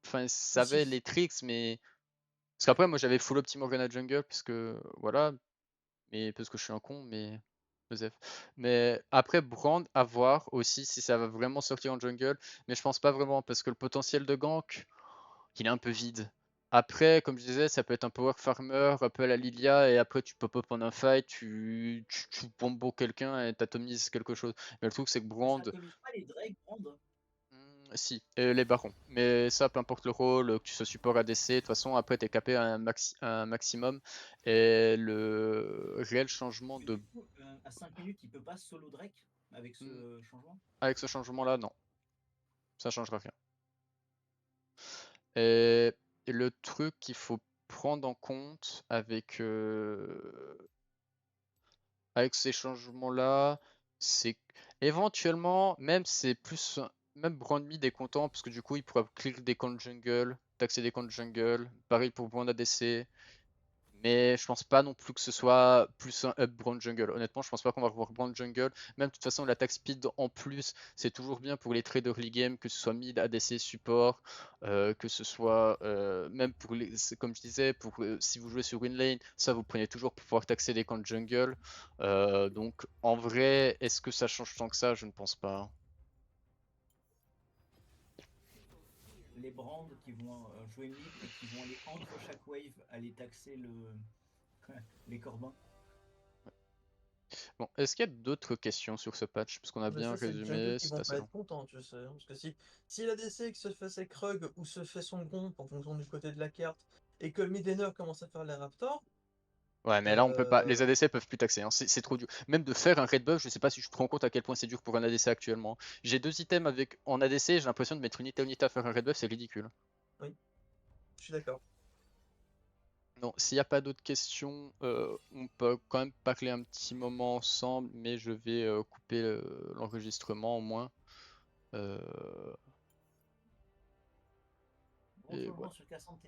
enfin, ils savaient les tricks, mais parce qu'après, moi, j'avais full opti Morgana jungle parce que voilà, mais parce que je suis un con, mais Joseph. Mais après, Brand, à voir aussi si ça va vraiment sortir en jungle, mais je pense pas vraiment parce que le potentiel de gank, il est un peu vide. Après, comme je disais, ça peut être un power farmer, un peu à la Lilia, et après tu pop-up en un fight, tu pombo quelqu'un et t'atomises quelque chose. Mais le truc, c'est que Ça Brand, atomise pas les Drake, Brand. si, et les barons. Mais ça, peu importe le rôle, que tu sois support ADC, de toute façon, après, t'es capé à un maximum. Et le réel changement Mais de. du coup, à 5 minutes, il peut pas solo Drake avec Hmm, ce changement? Avec ce changement-là, non. Ça changera rien. Et le truc qu'il faut prendre en compte avec ces changements-là, c'est éventuellement, même c'est plus. Même Brand Mid est content parce que du coup il pourra clear des camps de jungle, taxer des camps de jungle. Pareil pour Brand ADC. Mais je pense pas non plus que ce soit plus un up Brand Jungle. Honnêtement, je pense pas qu'on va revoir Brand Jungle. Même de toute façon, l'attaque speed en plus, c'est toujours bien pour les trades early game, que ce soit mid, ADC, support, que ce soit même pour les, comme je disais, pour si vous jouez sur une lane, ça vous prenez toujours pour pouvoir taxer les camps de jungle. Donc en vrai, est-ce que ça change tant que ça? Je ne pense pas. Les Brands qui vont jouer mid et qui vont aller entre chaque wave aller taxer les Corbins. Bon, est-ce qu'il y a d'autres questions sur ce patch? Parce qu'on a Mais bien ça, c'est le jungle résumé, qui c'est vont assez pas long. être contents, tu sais. Parce que si la DC se fait ses Krug ou se fait son Gromp en fonction du côté de la carte, et que le Midener commence à faire les Raptors, Ouais, mais là on peut pas. Les ADC peuvent plus taxer, hein. C'est trop dur. Même de faire un red buff, je sais pas si je te rends compte à quel point c'est dur pour un ADC actuellement. J'ai 2 items en ADC, j'ai l'impression de mettre une unité à faire un red buff, c'est ridicule. oui, je suis d'accord. Non, s'il n'y a pas d'autres questions, on peut quand même parler un petit moment ensemble, mais je vais couper l'enregistrement au moins. Euh, Bon et changement voilà. sur Cassandre.